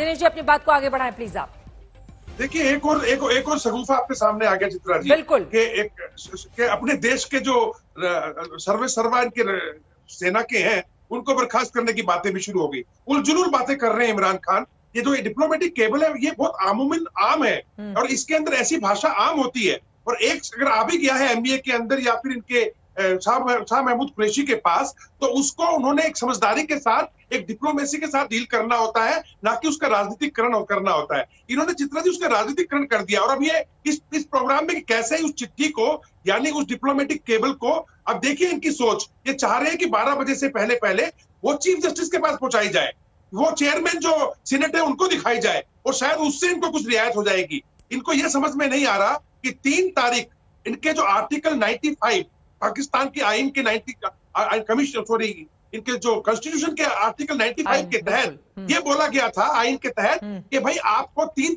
दिनेश जी अपनी बात को आगे बढ़ाएं प्लीज आप। देखिए एक और शगुफा आपके सामने आ गया चित्रा जी। बिल्कुल के अपने देश के जो सर्वा इनके सेना के हैं उनको बर्खास्त करने की बातें भी शुरू हो गई। उलझुल बातें कर रहे हैं इमरान खान। ये जो डिप्लोमेटिक केबल है ये बहुत आमूमन आम है और इसके अंदर ऐसी भाषा आम होती है। और एक अगर आ भी गया है एमबीए के अंदर या फिर इनके शाह महमूद कुरैशी के पास, तो उसको उन्होंने एक समझदारी के साथ एक डिप्लोमेसी के साथ डील करना होता है, ना कि उसका राजनीतिकरण करना होता है। इन्होंने चित्रा जी उसका राजनीतिकरण कर दिया। और अब ये इस प्रोग्राम में कैसे उस चिट्ठी को यानी उस डिप्लोमेटिक केबल को, अब देखिए इनकी सोच, ये चाह रहे हैं कि 12 बजे से पहले पहले वो चीफ जस्टिस के पास पहुंचाई जाए, वो चेयरमैन जो सीनेट है उनको दिखाई जाए और शायद उससे इनको कुछ रियायत हो जाएगी। इनको यह समझ में नहीं आ रहा कि 3 तारीख इनके जो आर्टिकल 95 पाकिस्तान के आइन के 90 कमीशन सॉरी इनके जो कॉन्स्टिट्यूशन के आर्टिकल 95 के तहत ये बोला गया था आइन के तहत कि भाई आपको 9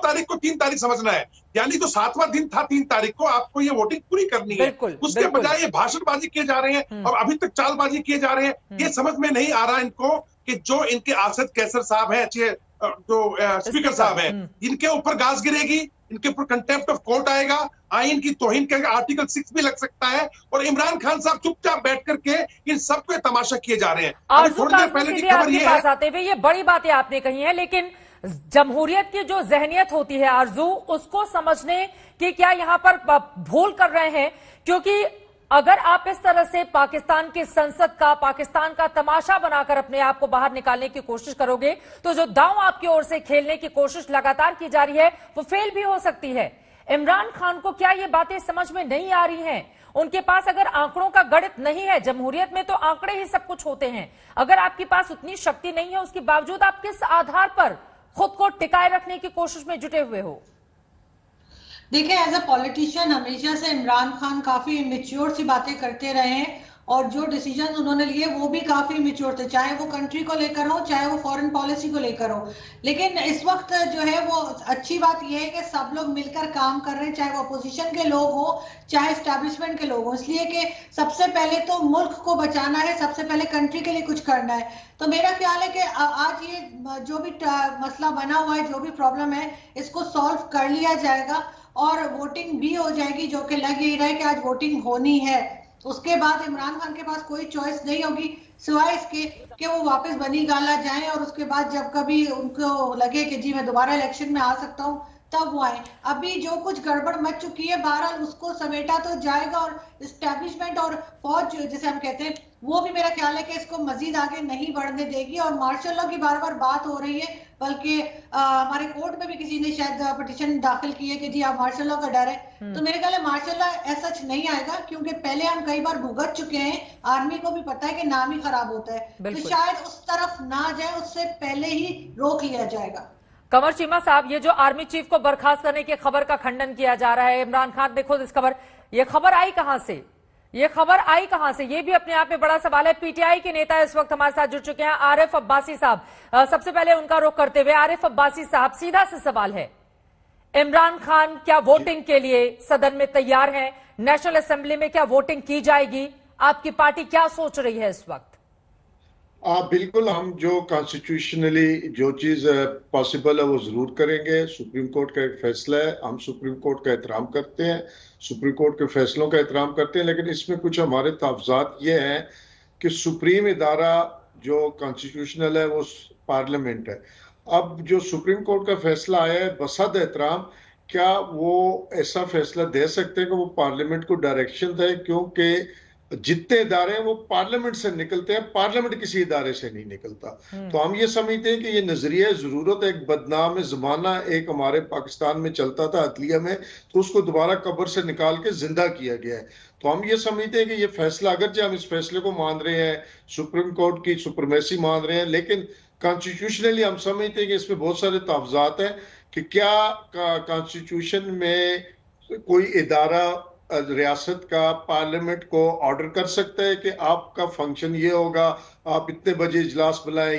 तारीख को 3 तारीख समझना है, यानी जो 7वां दिन था 3 तारीख को आपको ये वोटिंग पूरी करनी है। उसके बजाय ये भाषणबाजी किए जा रहे हैं और अभी तक चालबाजी किए जा रहे हैं। ये समझ में नहीं आ रहा इनको कि जो इनके आसद कैसर साहब है, जो स्पीकर साहब है, इनके ऊपर गाज गिरेगी, इनके ऊपर कंटेम्प्ट ऑफ कोर्ट आएगा, आइन की तौहीन का आर्टिकल 6 भी लग सकता है और इमरान खान साहब चुपचाप बैठ करके इन सबको तमाशा किए जा रहे हैं। थोड़ी देर पहले की खबर ये पास आते हुए ये बड़ी बातें आपने कही हैं, लेकिन जमहूरियत की जो जहनियत होती है आरजू, उसको समझने की क्या यहां पर भूल कर रहे हैं? क्योंकि अगर आप इस तरह से पाकिस्तान की संसद का, पाकिस्तान का तमाशा बनाकर अपने आप को बाहर निकालने की कोशिश करोगे तो जो दांव आपकी ओर से खेलने की कोशिश लगातार की जा रही है वो फेल भी हो सकती है। इमरान खान को क्या ये बातें समझ में नहीं आ रही हैं? उनके पास अगर आंकड़ों का गणित नहीं है, जमहूरियत में तो आंकड़े ही सब कुछ होते हैं, अगर आपके पास उतनी शक्ति नहीं है उसके बावजूद आप किस आधार पर खुद को टिकाए रखने की कोशिश में जुटे हुए हो? देखिए, एज अ पॉलिटिशियन हमेशा से इमरान खान काफी इमेच्योर सी बातें करते रहे हैं और जो डिसीजन उन्होंने लिए वो भी काफी इमेच्योर थे, चाहे वो कंट्री को लेकर हो चाहे वो फॉरेन पॉलिसी को लेकर हो। लेकिन इस वक्त जो है वो अच्छी बात यह है कि सब लोग मिलकर काम कर रहे हैं, चाहे वो अपोजिशन के लोग हो चाहे एस्टैब्लिशमेंट के लोग हो, इसलिए कि सबसे पहले तो मुल्क को बचाना है, सबसे पहले कंट्री के लिए कुछ करना है। तो मेरा ख्याल है कि आज ये जो भी मसला बना हुआ है, जो भी प्रॉब्लम है, इसको सॉल्व कर लिया जाएगा और वोटिंग भी हो जाएगी, जो कि लग यही रहा है कि आज वोटिंग होनी है। उसके बाद इमरान खान के पास कोई चॉइस नहीं होगी सिवाय इसके कि वो वापस बनी गाला जाएं और उसके बाद जब कभी उनको लगे कि जी मैं दोबारा इलेक्शन में आ सकता हूं तब वो आए। अभी जो कुछ गड़बड़ मच चुकी है बहरहाल उसको समेटा तो जाएगा और इस्टेब्लिशमेंट और फौज जैसे हम कहते हैं वो भी मेरा ख्याल है कि इसको मजीद आगे नहीं बढ़ने देगी। और मार्शल लॉ की बार बार बात हो रही है, बल्कि हमारे कोर्ट में भी किसी ने शायद पिटीशन दाखिल की है कि जी आप मार्शल लॉ का डर है। तो मेरे ख्याल है मार्शल लॉ ऐसा नहीं आएगा, क्योंकि पहले हम कई बार भुगत चुके हैं, आर्मी को भी पता है कि नाम ही खराब होता है, तो शायद उस तरफ ना जाए, उससे पहले ही रोक लिया जाएगा। कंवर चीमा साहब, ये जो आर्मी चीफ को बर्खास्त करने की खबर का खंडन किया जा रहा है, इमरान खान ने खुद इस ये खबर आई कहां से? ये खबर आई कहां से? ये भी अपने आप में बड़ा सवाल है। पीटीआई के नेता इस वक्त हमारे साथ जुड़ चुके हैं, आरिफ अब्बासी साहब। सबसे पहले उनका रुख करते हुए आरिफ अब्बासी साहब, सीधा सा सवाल है, इमरान खान क्या वोटिंग के लिए सदन में तैयार हैं? नेशनल असेंबली में क्या वोटिंग की जाएगी? आपकी पार्टी क्या सोच रही है इस वक्त? बिल्कुल, हम जो कॉन्स्टिट्यूशनली जो चीज पॉसिबल है वो जरूर करेंगे। सुप्रीम कोर्ट का एक फैसला है, हम सुप्रीम कोर्ट का एहतराम करते हैं, सुप्रीम कोर्ट के फैसलों का एहतराम करते हैं, लेकिन इसमें कुछ हमारे तहफ़्ज़ात ये हैं कि सुप्रीम इदारा जो कॉन्स्टिट्यूशनल है वो पार्लियामेंट है। अब जो सुप्रीम कोर्ट का फैसला आया है बसद एहतराम, क्या वो ऐसा फैसला दे सकते हैं कि वो पार्लियामेंट को डायरेक्शन दे, क्योंकि जितने इदारे हैं वो पार्लियामेंट से निकलते हैं, पार्लियामेंट किसी इदारे से नहीं निकलता। तो हम ये समझते हैं कि ये नजरिया ज़रूरत एक बदनाम जमाना एक हमारे पाकिस्तान में चलता था अदलिया में, तो उसको दोबारा कब्र से निकाल के जिंदा किया गया है। तो हम ये समझते हैं कि ये फैसला, अगरचे हम इस फैसले को मान रहे हैं, सुप्रीम कोर्ट की सुप्रीमेसी मान रहे हैं, लेकिन कॉन्स्टिट्यूशनली हम समझते हैं कि इसमें बहुत सारे तहफ़्ज़ात हैं कि क्या कॉन्स्टिट्यूशन में कोई इदारा रियासत का पार्लियामेंट को ऑर्डर कर सकता है कि आपका फंक्शन ये होगा, आप इतने बजे इजलास बुलाएं।